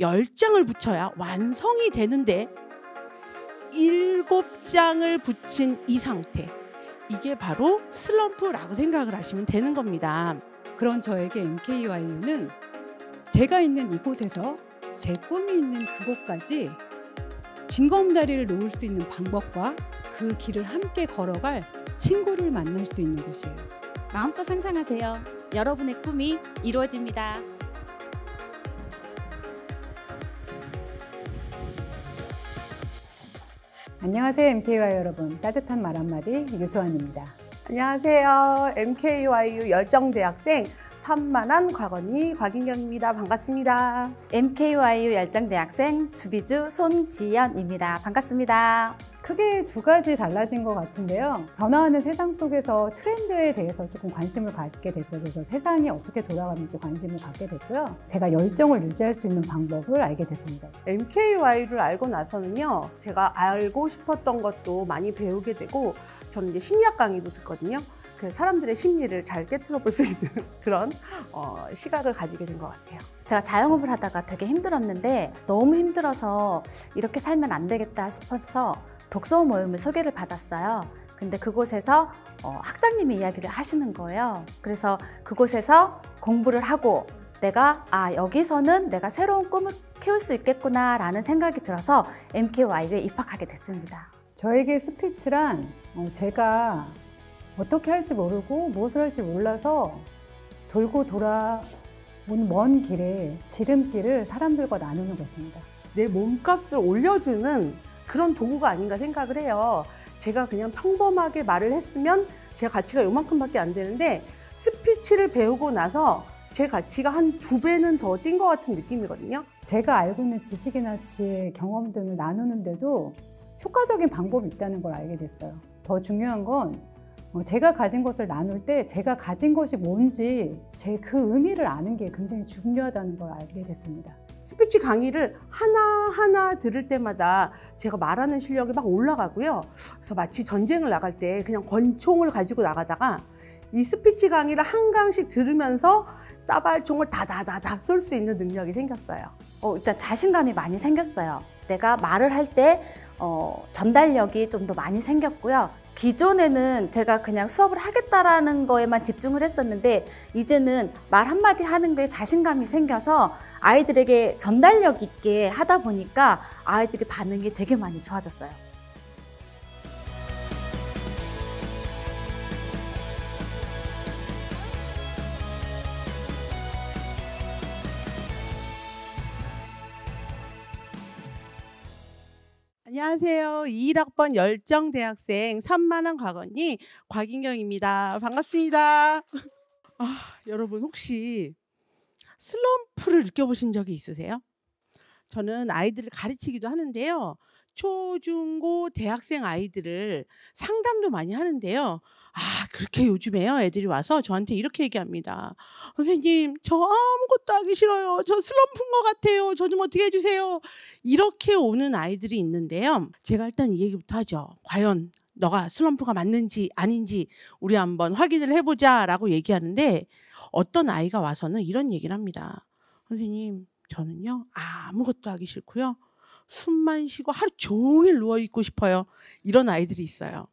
10장을 붙여야 완성이 되는데 7장을 붙인 이 상태, 이게 바로 슬럼프라고 생각을 하시면 되는 겁니다. 그런 저에게 MKYU는 제가 있는 이곳에서 제 꿈이 있는 그곳까지 징검다리를 놓을 수 있는 방법과 그 길을 함께 걸어갈 친구를 만날 수 있는 곳이에요. 마음껏 상상하세요. 여러분의 꿈이 이루어집니다. 안녕하세요, MKYU 여러분. 따뜻한 말 한마디 유수환입니다. 안녕하세요. MKYU 열정대학생 산만한 곽언니 곽인경입니다. 반갑습니다. MKYU 열정대학생 주비주 손지연입니다. 반갑습니다. 크게 두 가지 달라진 것 같은데요. 변화하는 세상 속에서 트렌드에 대해서 조금 관심을 갖게 됐어요. 그래서 세상이 어떻게 돌아가는지 관심을 갖게 됐고요. 제가 열정을 유지할 수 있는 방법을 알게 됐습니다. MKYU를 알고 나서는요, 제가 알고 싶었던 것도 많이 배우게 되고, 저는 이제 심리학 강의도 듣거든요. 그래서 사람들의 심리를 잘 깨트려 볼 수 있는 그런 시각을 가지게 된 것 같아요. 제가 자영업을 하다가 되게 힘들었는데 너무 힘들어서 이렇게 살면 안 되겠다 싶어서 독서 모임을 소개를 받았어요. 근데 그곳에서 학장님이 이야기를 하시는 거예요. 그래서 그곳에서 공부를 하고 내가 여기서는 내가 새로운 꿈을 키울 수 있겠구나 라는 생각이 들어서 MKYU에 입학하게 됐습니다. 저에게 스피치란 제가 어떻게 할지 모르고 무엇을 할지 몰라서 돌고 돌아온 먼 길에 지름길을 사람들과 나누는 것입니다. 내 몸값을 올려주는 그런 도구가 아닌가 생각을 해요. 제가 그냥 평범하게 말을 했으면 제 가치가 요만큼밖에 안 되는데, 스피치를 배우고 나서 제 가치가 한 2배는 더 뛴 것 같은 느낌이거든요. 제가 알고 있는 지식이나 지혜, 경험 등을 나누는데도 효과적인 방법이 있다는 걸 알게 됐어요. 더 중요한 건 제가 가진 것을 나눌 때 제가 가진 것이 뭔지 제 그 의미를 아는 게 굉장히 중요하다는 걸 알게 됐습니다. 스피치 강의를 하나하나 들을 때마다 제가 말하는 실력이 막 올라가고요. 그래서 마치 전쟁을 나갈 때 그냥 권총을 가지고 나가다가 이 스피치 강의를 한 강씩 들으면서 따발총을 다다다다 쏠 수 있는 능력이 생겼어요. 일단 자신감이 많이 생겼어요. 내가 말을 할 때 전달력이 좀 더 많이 생겼고요. 기존에는 제가 그냥 수업을 하겠다라는 거에만 집중을 했었는데 이제는 말 한마디 하는 거에 자신감이 생겨서 아이들에게 전달력 있게 하다 보니까 아이들이 반응이 되게 많이 좋아졌어요. 안녕하세요. 21학번 열정대학생 산만한 곽언니 곽인경입니다. 반갑습니다. 여러분 혹시 슬럼프를 느껴보신 적이 있으세요? 저는 아이들을 가르치기도 하는데요. 초, 중, 고, 대학생 아이들을 상담도 많이 하는데요. 그렇게 요즘에요. 애들이 와서 저한테 이렇게 얘기합니다. 선생님, 저 아무것도 하기 싫어요. 저 슬럼프인 것 같아요. 저 좀 어떻게 해주세요. 이렇게 오는 아이들이 있는데요. 제가 일단 이 얘기부터 하죠. 과연 너가 슬럼프가 맞는지 아닌지 우리 한번 확인을 해보자 라고 얘기하는데, 어떤 아이가 와서는 이런 얘기를 합니다. 선생님, 저는요 아무것도 하기 싫고요. 숨만 쉬고 하루 종일 누워있고 싶어요. 이런 아이들이 있어요.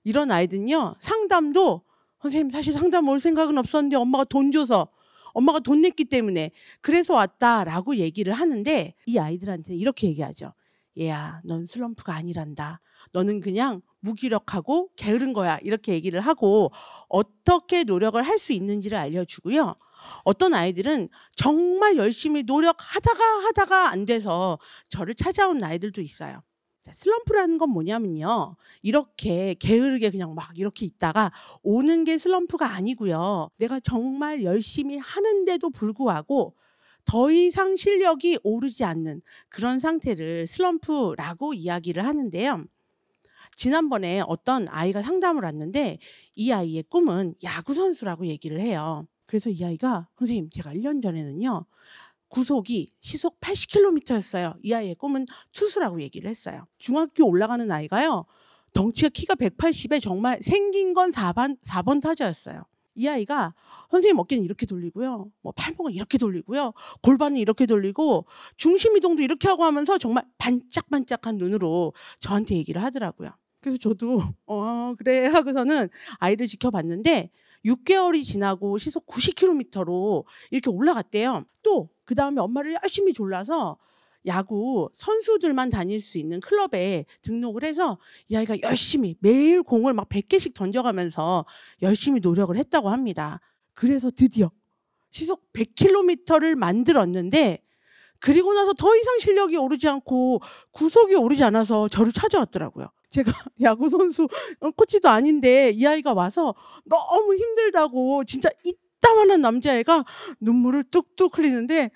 이런 아이들은요, 상담도 선생님 사실 상담 올 생각은 없었는데 엄마가 돈 줘서, 엄마가 돈 냈기 때문에 그래서 왔다라고 얘기를 하는데, 이 아이들한테는 이렇게 얘기하죠. 얘야, 넌 슬럼프가 아니란다. 너는 그냥 무기력하고 게으른 거야. 이렇게 얘기를 하고 어떻게 노력을 할 수 있는지를 알려주고요. 어떤 아이들은 정말 열심히 노력하다가 안 돼서 저를 찾아온 아이들도 있어요. 슬럼프라는 건 뭐냐면요, 이렇게 게으르게 그냥 막 이렇게 있다가 오는 게 슬럼프가 아니고요. 내가 정말 열심히 하는데도 불구하고 더 이상 실력이 오르지 않는 그런 상태를 슬럼프라고 이야기를 하는데요. 지난번에 어떤 아이가 상담을 왔는데 이 아이의 꿈은 야구선수라고 얘기를 해요. 그래서 이 아이가 선생님, 제가 1년 전에는요 구속이 시속 80km였어요. 이 아이의 꿈은 투수라고 얘기를 했어요. 중학교 올라가는 아이가요, 덩치가 키가 180에 정말 생긴 건 4번 타자였어요. 이 아이가 선생님 어깨는 이렇게 돌리고요. 뭐 팔목은 이렇게 돌리고요. 골반은 이렇게 돌리고 중심 이동도 이렇게 하고 하면서 정말 반짝반짝한 눈으로 저한테 얘기를 하더라고요. 그래서 저도 그래 하고서는 아이를 지켜봤는데 6개월이 지나고 시속 90km로 이렇게 올라갔대요. 또 그다음에 엄마를 열심히 졸라서 야구 선수들만 다닐 수 있는 클럽에 등록을 해서 이 아이가 열심히 매일 공을 막 100개씩 던져가면서 열심히 노력을 했다고 합니다. 그래서 드디어 시속 100km를 만들었는데 그리고 나서 더 이상 실력이 오르지 않고 구속이 오르지 않아서 저를 찾아왔더라고요. 제가 야구 선수 코치도 아닌데 이 아이가 와서 너무 힘들다고 진짜 이따만한 남자애가 눈물을 뚝뚝 흘리는데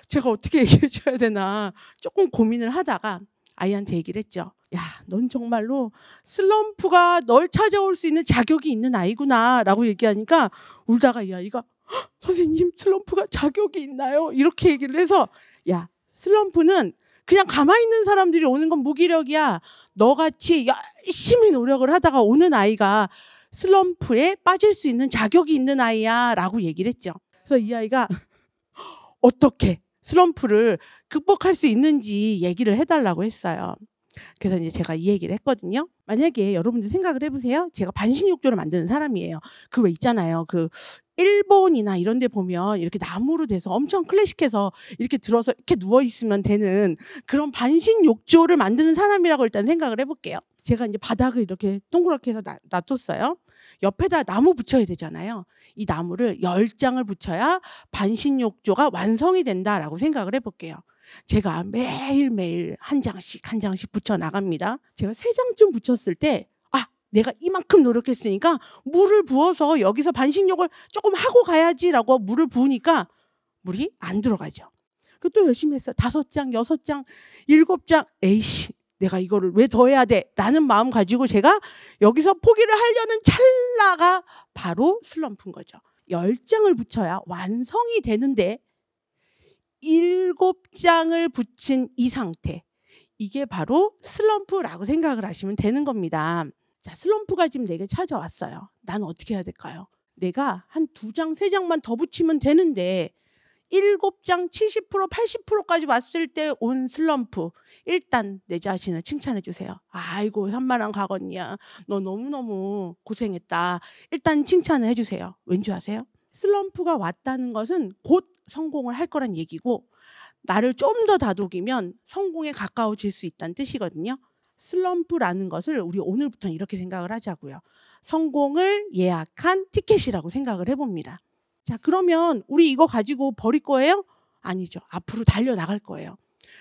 제가 어떻게 얘기해 줘야 되나 조금 고민을 하다가 아이한테 얘기를 했죠. 야, 넌 정말로 슬럼프가 널 찾아올 수 있는 자격이 있는 아이구나 라고 얘기하니까 울다가 이 아이가 선생님 슬럼프가 자격이 있나요? 이렇게 얘기를 해서 야, 슬럼프는 그냥 가만히 있는 사람들이 오는 건 무기력이야. 너같이 열심히 노력을 하다가 오는 아이가 슬럼프에 빠질 수 있는 자격이 있는 아이야 라고 얘기를 했죠. 그래서 이 아이가 어떻게 슬럼프를 극복할 수 있는지 얘기를 해달라고 했어요. 그래서 이제 제가 이 얘기를 했거든요. 만약에 여러분들 생각을 해보세요. 제가 반신욕조를 만드는 사람이에요. 그 왜 있잖아요. 그 일본이나 이런 데 보면 이렇게 나무로 돼서 엄청 클래식해서 이렇게 들어서 이렇게 누워있으면 되는 그런 반신욕조를 만드는 사람이라고 일단 생각을 해볼게요. 제가 이제 바닥을 이렇게 동그랗게 해서 놔뒀어요. 옆에다 나무 붙여야 되잖아요. 이 나무를 10장을 붙여야 반신욕조가 완성이 된다라고 생각을 해볼게요. 제가 매일매일 한 장씩 붙여 나갑니다. 제가 3장쯤 붙였을 때 내가 이만큼 노력했으니까 물을 부어서 여기서 반신욕을 조금 하고 가야지라고 물을 부으니까 물이 안 들어가죠. 또 열심히 했어요. 5장, 6장, 7장. 에이씨, 내가 이거를 왜 더 해야 돼? 라는 마음 가지고 제가 여기서 포기를 하려는 찰나가 바로 슬럼프인 거죠. 10장을 붙여야 완성이 되는데 7장을 붙인 이 상태. 이게 바로 슬럼프라고 생각을 하시면 되는 겁니다. 자, 슬럼프가 지금 내게 찾아왔어요. 난 어떻게 해야 될까요? 내가 한 2장, 3장만 더 붙이면 되는데 7장 70%, 80%까지 왔을 때 온 슬럼프. 일단 내 자신을 칭찬해 주세요. 아이고, 산만한 가건이야. 너 너무너무 고생했다. 일단 칭찬을 해주세요. 왠지 아세요? 슬럼프가 왔다는 것은 곧 성공을 할 거란 얘기고 나를 좀 더 다독이면 성공에 가까워질 수 있다는 뜻이거든요. 슬럼프라는 것을 우리 오늘부터는 이렇게 생각을 하자고요. 성공을 예약한 티켓이라고 생각을 해봅니다. 자, 그러면 우리 이거 가지고 버릴 거예요? 아니죠. 앞으로 달려나갈 거예요.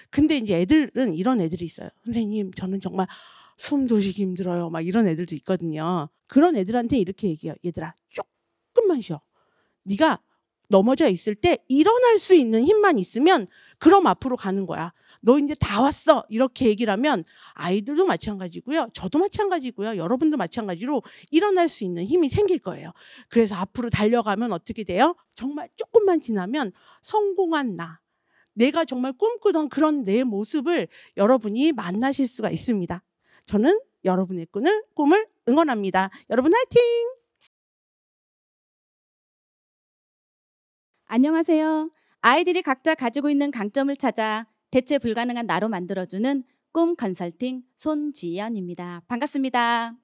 근데 이제 애들은 이런 애들이 있어요. 선생님, 저는 정말 숨도 쉬기 힘들어요. 막 이런 애들도 있거든요. 그런 애들한테 이렇게 얘기해요. 얘들아, 조금만 쉬어. 네가 넘어져 있을 때 일어날 수 있는 힘만 있으면 그럼 앞으로 가는 거야. 너 이제 다 왔어. 이렇게 얘기를 하면 아이들도 마찬가지고요. 저도 마찬가지고요. 여러분도 마찬가지로 일어날 수 있는 힘이 생길 거예요. 그래서 앞으로 달려가면 어떻게 돼요? 정말 조금만 지나면 성공한 나. 내가 정말 꿈꾸던 그런 내 모습을 여러분이 만나실 수가 있습니다. 저는 여러분의 꿈을 응원합니다. 여러분 화이팅! 안녕하세요. 아이들이 각자 가지고 있는 강점을 찾아 대체 불가능한 나로 만들어주는 꿈 컨설팅 손지연입니다. 반갑습니다.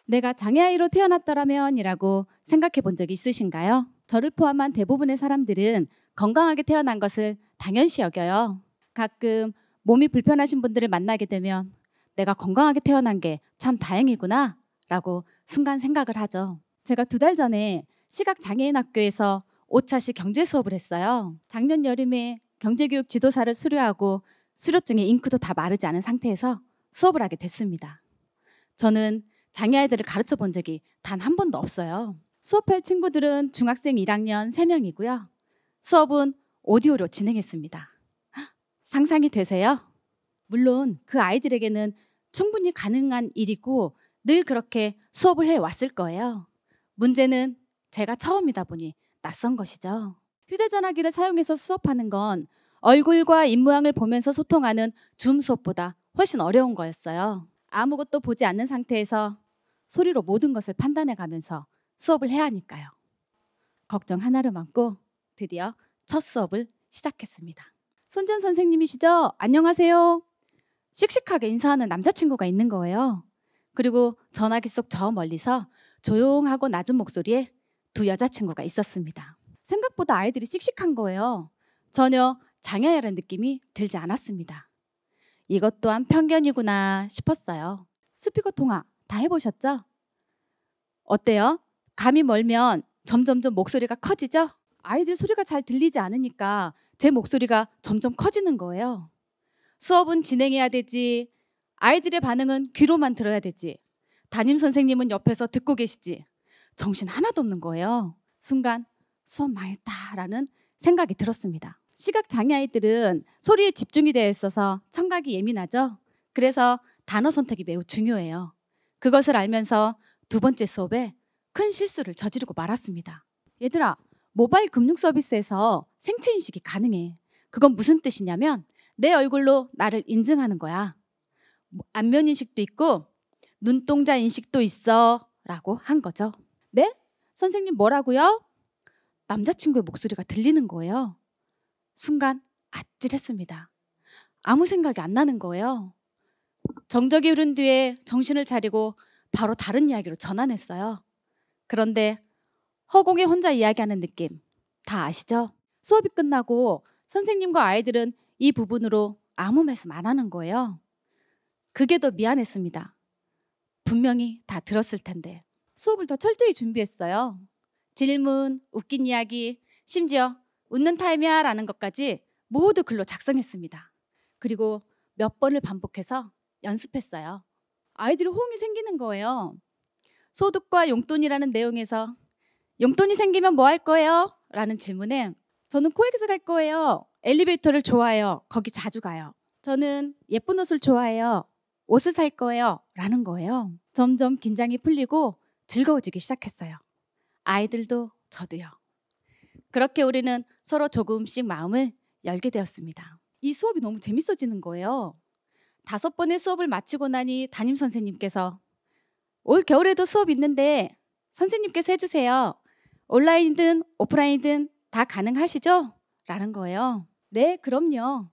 내가 장애아이로 태어났더라면 이라고 생각해 본 적이 있으신가요? 저를 포함한 대부분의 사람들은 건강하게 태어난 것을 당연시 여겨요. 가끔 몸이 불편하신 분들을 만나게 되면 내가 건강하게 태어난 게 참 다행이구나 라고 순간 생각을 하죠. 제가 2달 전에 시각장애인 학교에서 5차시 경제 수업을 했어요. 작년 여름에 경제교육 지도사를 수료하고 수료증에 잉크도 다 마르지 않은 상태에서 수업을 하게 됐습니다. 저는 장애아이들을 가르쳐 본 적이 단 한 번도 없어요. 수업할 친구들은 중학생 1학년 3명이고요. 수업은 오디오로 진행했습니다. 상상이 되세요? 물론 그 아이들에게는 충분히 가능한 일이고 늘 그렇게 수업을 해왔을 거예요. 문제는 제가 처음이다 보니 낯선 것이죠. 휴대전화기를 사용해서 수업하는 건 얼굴과 입모양을 보면서 소통하는 줌 수업보다 훨씬 어려운 거였어요. 아무것도 보지 않는 상태에서 소리로 모든 것을 판단해 가면서 수업을 해야 하니까요. 걱정 하나를 안고 드디어 첫 수업을 시작했습니다. 손전 선생님이시죠? 안녕하세요. 씩씩하게 인사하는 남자친구가 있는 거예요. 그리고 전화기 속 저 멀리서 조용하고 낮은 목소리에 두 여자친구가 있었습니다. 생각보다 아이들이 씩씩한 거예요. 전혀 장애아라는 느낌이 들지 않았습니다. 이것 또한 편견이구나 싶었어요. 스피커 통화 다 해보셨죠? 어때요? 감이 멀면 점점점 목소리가 커지죠? 아이들 소리가 잘 들리지 않으니까 제 목소리가 점점 커지는 거예요. 수업은 진행해야 되지. 아이들의 반응은 귀로만 들어야 되지. 담임 선생님은 옆에서 듣고 계시지. 정신 하나도 없는 거예요. 순간 수업 망했다라는 생각이 들었습니다. 시각장애 아이들은 소리에 집중이 되어 있어서 청각이 예민하죠. 그래서 단어 선택이 매우 중요해요. 그것을 알면서 두 번째 수업에 큰 실수를 저지르고 말았습니다. 얘들아, 모바일 금융 서비스에서 생체 인식이 가능해. 그건 무슨 뜻이냐면 내 얼굴로 나를 인증하는 거야. 안면 인식도 있고 눈동자 인식도 있어 라고 한 거죠. 네? 선생님 뭐라고요? 남자친구의 목소리가 들리는 거예요. 순간 아찔했습니다. 아무 생각이 안 나는 거예요. 정적이 흐른 뒤에 정신을 차리고 바로 다른 이야기로 전환했어요. 그런데 허공에 혼자 이야기하는 느낌 다 아시죠? 수업이 끝나고 선생님과 아이들은 이 부분으로 아무 말씀 안 하는 거예요. 그게 더 미안했습니다. 분명히 다 들었을 텐데. 수업을 더 철저히 준비했어요. 질문, 웃긴 이야기, 심지어 웃는 타임이야 라는 것까지 모두 글로 작성했습니다. 그리고 몇 번을 반복해서 연습했어요. 아이들이 호응이 생기는 거예요. 소득과 용돈이라는 내용에서 용돈이 생기면 뭐 할 거예요? 라는 질문에 저는 코엑스 갈 거예요. 엘리베이터를 좋아해요. 거기 자주 가요. 저는 예쁜 옷을 좋아해요. 옷을 살 거예요. 라는 거예요. 점점 긴장이 풀리고 즐거워지기 시작했어요. 아이들도 저도요. 그렇게 우리는 서로 조금씩 마음을 열게 되었습니다. 이 수업이 너무 재밌어지는 거예요. 5번의 수업을 마치고 나니 담임 선생님께서 올 겨울에도 수업 있는데 선생님께서 해주세요. 온라인이든 오프라인이든 다 가능하시죠? 라는 거예요. 네, 그럼요.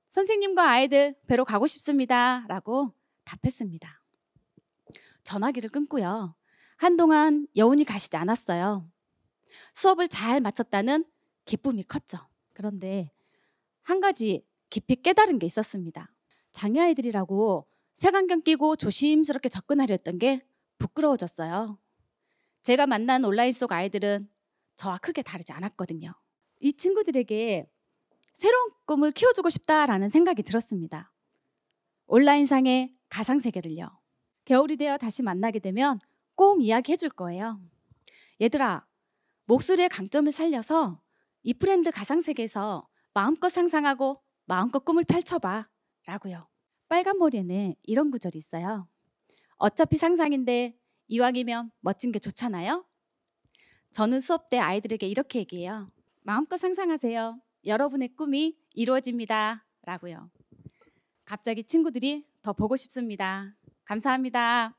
선생님과 아이들 뵈러 가고 싶습니다. 라고 답했습니다. 전화기를 끊고요. 한동안 여운이 가시지 않았어요. 수업을 잘 마쳤다는 기쁨이 컸죠. 그런데 한 가지 깊이 깨달은 게 있었습니다. 장애아이들이라고 색안경 끼고 조심스럽게 접근하려 했던 게 부끄러워졌어요. 제가 만난 온라인 속 아이들은 저와 크게 다르지 않았거든요. 이 친구들에게 새로운 꿈을 키워주고 싶다라는 생각이 들었습니다. 온라인상의 가상세계를요. 겨울이 되어 다시 만나게 되면 꼭 이야기해 줄 거예요. 얘들아, 목소리의 강점을 살려서 이 프렌드 가상세계에서 마음껏 상상하고 마음껏 꿈을 펼쳐봐 라고요. 빨간 머리에는 이런 구절이 있어요. 어차피 상상인데 이왕이면 멋진 게 좋잖아요. 저는 수업 때 아이들에게 이렇게 얘기해요. 마음껏 상상하세요. 여러분의 꿈이 이루어집니다 라고요. 갑자기 친구들이 더 보고 싶습니다. 감사합니다.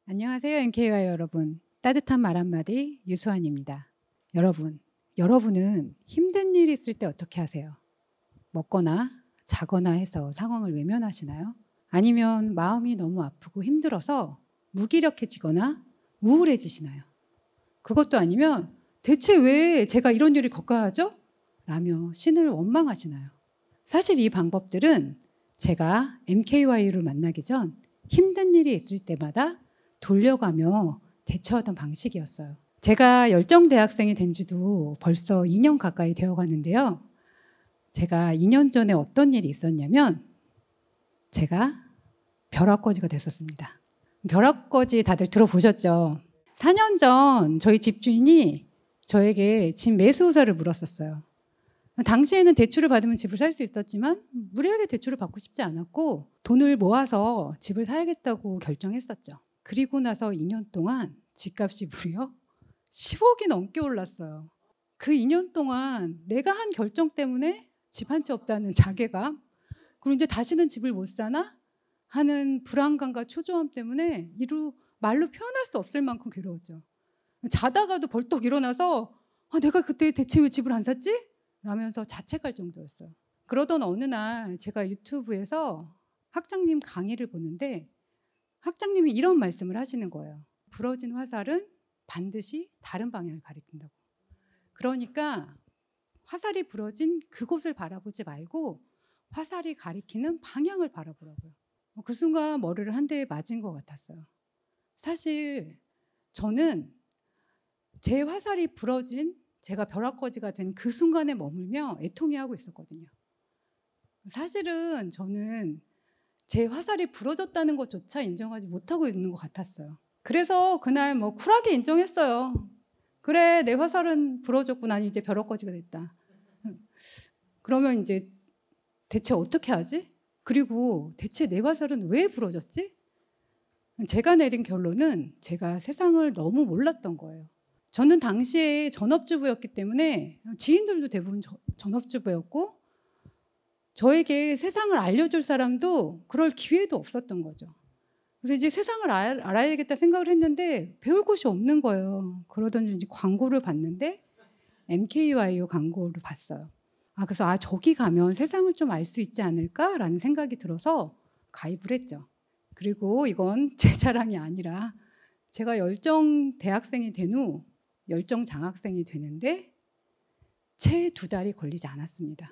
안녕하세요, NKY 여러분. 따뜻한 말 한마디 유수환입니다. 여러분은 힘든 일이 있을 때 어떻게 하세요? 먹거나 자거나 해서 상황을 외면하시나요? 아니면 마음이 너무 아프고 힘들어서 무기력해지거나 우울해지시나요? 그것도 아니면 대체 왜 제가 이런 일을 겪어야 하죠? 라며 신을 원망하시나요? 사실 이 방법들은 제가 MKY를 만나기 전 힘든 일이 있을 때마다 돌려가며 대처하던 방식이었어요. 제가 열정대학생이 된 지도 벌써 2년 가까이 되어 가는데요. 제가 2년 전에 어떤 일이 있었냐면 제가 벼락거지가 됐었습니다. 벼락거지 다들 들어보셨죠? 4년 전 저희 집주인이 저에게 집 매수서를 물었었어요. 당시에는 대출을 받으면 집을 살 수 있었지만 무리하게 대출을 받고 싶지 않았고 돈을 모아서 집을 사야겠다고 결정했었죠. 그리고 나서 2년 동안 집값이 무려 10억이 넘게 올랐어요. 그 2년 동안 내가 한 결정 때문에 집 한 채 없다는 자괴감, 그리고 이제 다시는 집을 못 사나? 하는 불안감과 초조함 때문에 말로 표현할 수 없을 만큼 괴로웠죠. 자다가도 벌떡 일어나서 내가 그때 대체 왜 집을 안 샀지? 라면서 자책할 정도였어요. 그러던 어느 날 제가 유튜브에서 학장님 강의를 보는데 학장님이 이런 말씀을 하시는 거예요. 부러진 화살은 반드시 다른 방향을 가리킨다고. 그러니까 화살이 부러진 그곳을 바라보지 말고 화살이 가리키는 방향을 바라보라고요. 그 순간 머리를 한 대 맞은 것 같았어요. 사실 저는 제 화살이 부러진 제가 벼락거지가 된 그 순간에 머물며 애통해하고 있었거든요. 사실은 저는 제 화살이 부러졌다는 것조차 인정하지 못하고 있는 것 같았어요. 그래서 그날 쿨하게 인정했어요. 그래, 내 화살은 부러졌고 난 이제 벼락거지가 됐다. 그러면 이제 대체 어떻게 하지? 그리고 대체 내 화살은 왜 부러졌지? 제가 내린 결론은 제가 세상을 너무 몰랐던 거예요. 저는 당시에 전업주부였기 때문에 지인들도 대부분 전업주부였고 저에게 세상을 알려줄 사람도 그럴 기회도 없었던 거죠. 그래서 이제 세상을 알아야겠다 생각을 했는데 배울 곳이 없는 거예요. 그러던 중 이제 광고를 봤는데 MKYU 광고를 봤어요. 그래서 저기 가면 세상을 좀 알 수 있지 않을까라는 생각이 들어서 가입을 했죠. 그리고 이건 제 자랑이 아니라 제가 열정 대학생이 된 후 열정 장학생이 되는데 채 2달이 걸리지 않았습니다.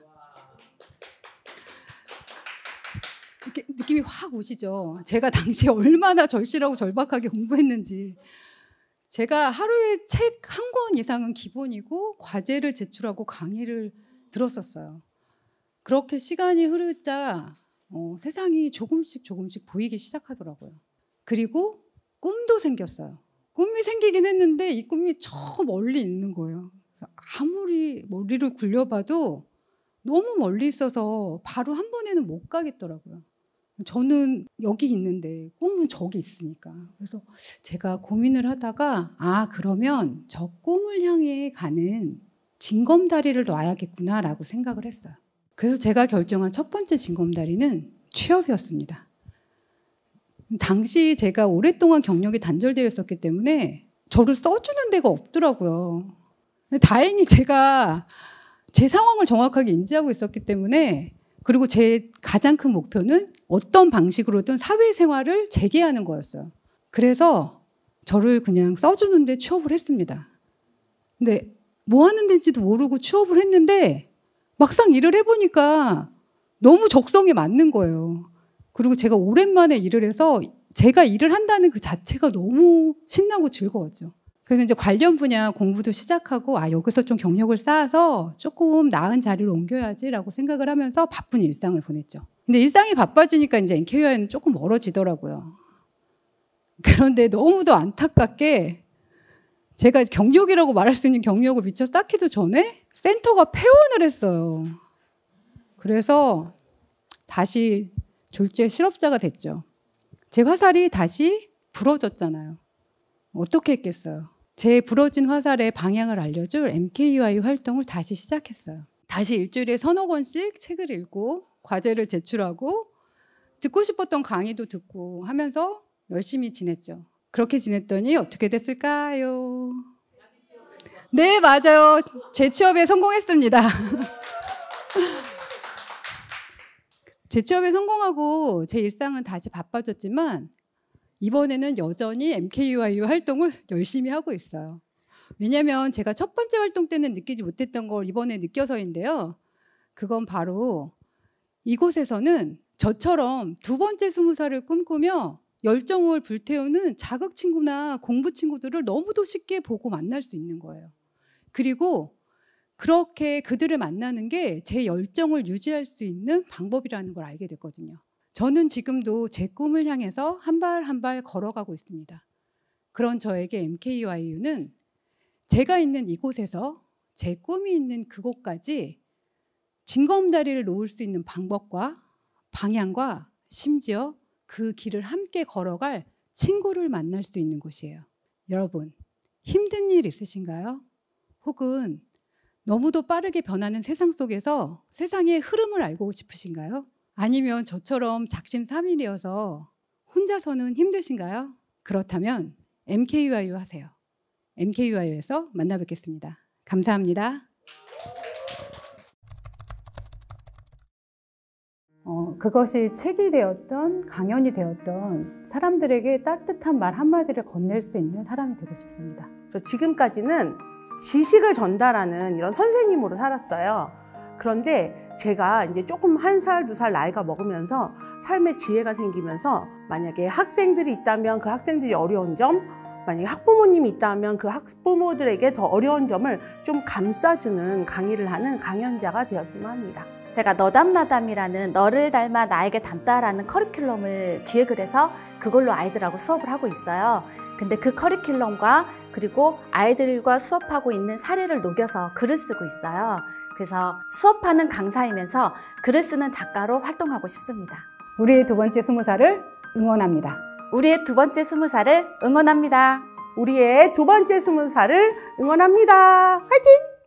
이렇게 느낌이 확 오시죠? 제가 당시에 얼마나 절실하고 절박하게 공부했는지. 제가 하루에 책 한 권 이상은 기본이고 과제를 제출하고 강의를 들었었어요. 그렇게 시간이 흐르자 세상이 조금씩 보이기 시작하더라고요. 그리고 꿈도 생겼어요. 꿈이 생기긴 했는데 이 꿈이 저 멀리 있는 거예요. 그래서 아무리 머리를 굴려봐도 너무 멀리 있어서 바로 한 번에는 못 가겠더라고요. 저는 여기 있는데 꿈은 저기 있으니까. 그래서 제가 고민을 하다가 그러면 저 꿈을 향해 가는 징검다리를 놔야겠구나라고 생각을 했어요. 그래서 제가 결정한 첫 번째 징검다리는 취업이었습니다. 당시 제가 오랫동안 경력이 단절되어 있었기 때문에 저를 써주는 데가 없더라고요. 다행히 제가 제 상황을 정확하게 인지하고 있었기 때문에 그리고 제 가장 큰 목표는 어떤 방식으로든 사회생활을 재개하는 거였어요. 그래서 저를 그냥 써주는데 취업을 했습니다. 근데 뭐 하는 데인지도 모르고 취업을 했는데 막상 일을 해보니까 너무 적성에 맞는 거예요. 그리고 제가 오랜만에 일을 해서 제가 일을 한다는 그 자체가 너무 신나고 즐거웠죠. 그래서 이제 관련 분야 공부도 시작하고 여기서 좀 경력을 쌓아서 조금 나은 자리로 옮겨야지라고 생각을 하면서 바쁜 일상을 보냈죠. 근데 일상이 바빠지니까 이제 NKUI는 조금 멀어지더라고요. 그런데 너무도 안타깝게 제가 경력이라고 말할 수 있는 경력을 미처 쌓기도 전에 센터가 폐원을 했어요. 그래서 다시 졸지의 실업자가 됐죠. 제 화살이 다시 부러졌잖아요. 어떻게 했겠어요? 제 부러진 화살의 방향을 알려줄 MKUI 활동을 다시 시작했어요. 다시 일주일에 3-4권씩 책을 읽고 과제를 제출하고 듣고 싶었던 강의도 듣고 하면서 열심히 지냈죠. 그렇게 지냈더니 어떻게 됐을까요? 네, 맞아요. 재취업에 성공했습니다. 재취업에 성공하고 제 일상은 다시 바빠졌지만 이번에는 여전히 MKUIU 활동을 열심히 하고 있어요. 왜냐하면 제가 첫 번째 활동 때는 느끼지 못했던 걸 이번에 느껴서인데요. 그건 바로 이곳에서는 저처럼 두 번째 20살을 꿈꾸며 열정을 불태우는 자극 친구나 공부 친구들을 너무도 쉽게 보고 만날 수 있는 거예요. 그리고 그렇게 그들을 만나는 게 제 열정을 유지할 수 있는 방법이라는 걸 알게 됐거든요. 저는 지금도 제 꿈을 향해서 한 발 한 발 걸어가고 있습니다. 그런 저에게 MKUIU는 제가 있는 이곳에서 제 꿈이 있는 그곳까지 징검다리를 놓을 수 있는 방법과 방향과 심지어 그 길을 함께 걸어갈 친구를 만날 수 있는 곳이에요. 여러분, 힘든 일 있으신가요? 혹은 너무도 빠르게 변하는 세상 속에서 세상의 흐름을 알고 싶으신가요? 아니면 저처럼 작심삼일이어서 혼자서는 힘드신가요? 그렇다면 MKYU 하세요. MKYU에서 만나 뵙겠습니다. 감사합니다. 그것이 책이 되었던 강연이 되었던 사람들에게 따뜻한 말 한마디를 건넬 수 있는 사람이 되고 싶습니다. 저 지금까지는 지식을 전달하는 이런 선생님으로 살았어요. 그런데 제가 이제 조금 1살, 2살 나이가 먹으면서 삶의 지혜가 생기면서 만약에 학생들이 있다면 그 학생들이 어려운 점, 만약에 학부모님이 있다면 그 학부모들에게 더 어려운 점을 좀 감싸주는 강의를 하는 강연자가 되었으면 합니다. 제가 너담나담이라는 너를 닮아 나에게 닮다라는 커리큘럼을 기획을 해서 그걸로 아이들하고 수업을 하고 있어요. 근데 그 커리큘럼과 그리고 아이들과 수업하고 있는 사례를 녹여서 글을 쓰고 있어요. 그래서 수업하는 강사이면서 글을 쓰는 작가로 활동하고 싶습니다. 우리의 두 번째 20살을 응원합니다. 우리의 두 번째 20살을 응원합니다. 우리의 두 번째 20살을 응원합니다. 화이팅!